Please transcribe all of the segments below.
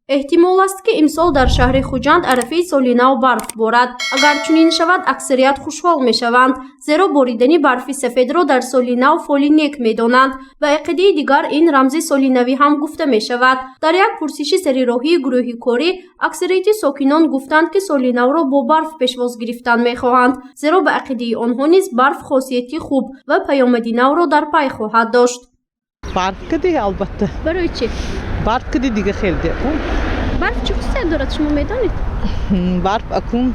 احتمال است که امسال در شهر خوجند عرفه سال نو برف بارد. اگر چنین شود اکثریت خوشحال می شوند، زیرا باریدن برف سفید را در سال نو فال نیک می دانند و عقیده دیگر این رمز سال نوی هم گفته می شود. در یک پرسش سریراهی گروه کاری اکثریت ساکنان گفتند که سال نو را با برف پیشواز گرفتن می خواهند، زیرا به عقیده آنها نیز برف خاصیتی خوب و پیامد نو را در پی خواهد داشت. برف که دیگه البته. برای چی؟ برف که دیگه خیلی برف چه خاصیت دارد شما میدانید؟ برف اکنون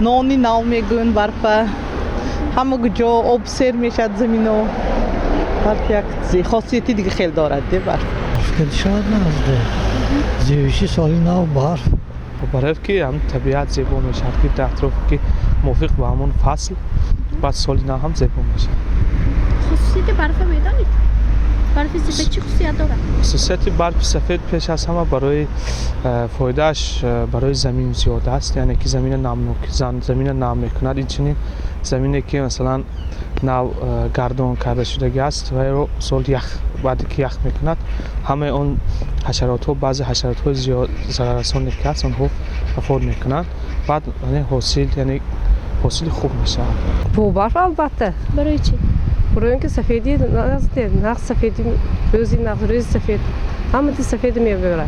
نانی نو میگن برف همه جا آب سر میشد زمین و برف یک خاصیتی دیگه خیلی دارد برف. برف شاید نزده زیوشی سالی نو برف. برف که هم طبیعت زیبا میشد که در اطراف که موافق با همون فصل بعد سالی نو هم زیبا میشد. خصوصیت برف میدانید؟ برف سفید چه خصوصیت دارد؟ خصوصیت برف سفید پیش از همه برای فایدهش برای زمین زیاده است، یعنی که زمین نم میکند. این چنین زمینی که مثلا نو گردون کرده شده است و سال یخ بعد که یخ میکند همه اون حشرات ها بعضی حشرات های زیاد ضرررسان که هست اونها افاد میکنند، بعد یعنی حاصل خوب میشه. با برف البته. برای چی؟ برای اینکه سفیدی نقص سفیدی روز سفید همه سفید میبره.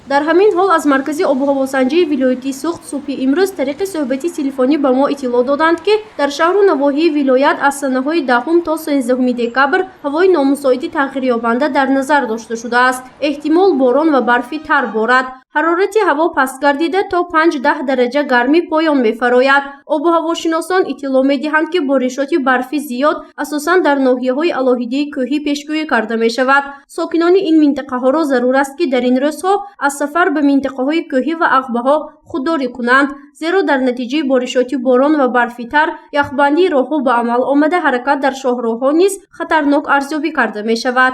در همین حال از مرکز آب و هواسنجی ولایتی سوخت صبح امروز طریق صحبتی تلفنی به ما اطلاع دادند که در شهر و نواحی ولایت از سنه‌های 10 تا 13 دکبر هوای نامساعد تغییر یابنده در نظر داشته شده است. احتمال باران و برفی تر بارد. حرارت هوا پست گردیده تا 5-10 درجه گرمی پایان می‌فراید. آب و هواشناسان اطلاع می‌دهند که بارشات برفی زیاد اساساً در ناحیه‌های علاهیده کوهی پیشگویی کرده می‌شود. ساکنان این منطقه‌ها را ضرور است که در این روزها از سفر به منطقه‌های کوهی و عقبه‌ها خودداری کنند، زیرا در نتیجه بارشات باران و برفی تر یخبندی راه‌ها به عمل آمده حرکت در شاهراه‌ها نیز خطرناک ارزیابی کرده می‌شود.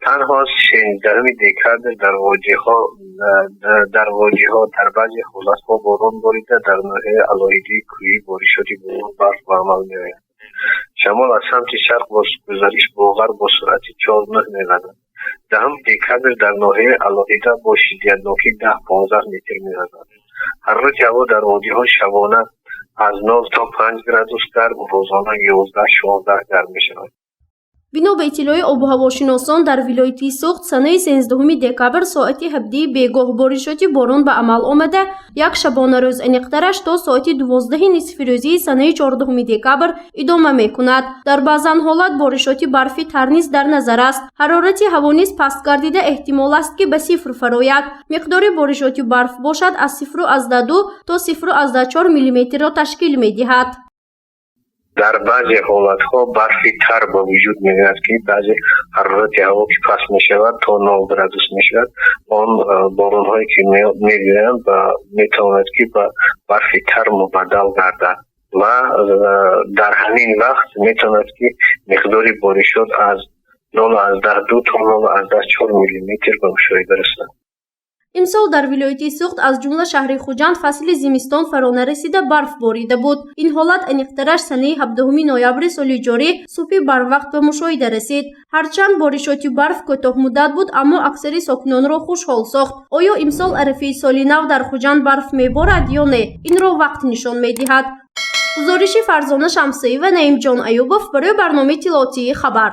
تنها 16 دکبر در واجه‌ها در بعضی حالت‌ها باران باریده در ناحیه علاهیده کوهی بارشات باران برف به عمل می‌آید. شمال از سمت شرق با گزارش با غرب با سرعت 4-9 می‌رود. 10 دکبر در ناحیه علاهیده با شدتناکی 10-15 متر می‌رود. حرارت هوا در وادی‌ها شبانه از 9 تا 5 گرادوس گرم، روزانه 11-16 گرم می‌شود. بنا به اطلاع آب و هواشناسان در ولایت سوخت سنه 13 دکبر ساعت 17 بیگاه بارشات باران به عمل آمده، یک شبانه روز انقدرش تا ساعت 12 نصف روزی سنه 14 دکبر ادامه میکند. در بعضن حالت بارشات برفی تر نیز در نظر است. حرارت هوا نیز پست گردیده احتمال است که به صفر فراید. مقدار بارشات برف باشد از 0.2 تا 0.4 میلیمتر را تشکیل می‌دهد. در بعضی حالتها برفی تر با وجود می‌آید که بعضی حرارت هوا که پست می‌شود تا 9 گرادوس می‌شود، آن باران‌هایی که می‌آیند و می‌تواند که به برفی تر مبدل گردد و در همین وقت می‌تواند که مقدار بارشات از 0.2 تا 0.4 میلیمتر به مشاهده رسد. امسال در ولایت سوخت از جمله شهر خوجند فصل زمستان فرا نرسیده برف باریده بود. این حالت انقدرش سنه 17 نوامبر سال جاری صبح بر وقت به مشاهده رسید. هرچند بارشات برف کوتاه مدت بود اما اکثر ساکنان را خوشحال ساخت. آیا امسال عرفه سال نو در خوجند برف میبارد یا نه؟ این را وقت نشان میدهد. گزارش فرزانه شمسی و نعیم جان ایوبوف برای برنامه اطلاعاتی خبر.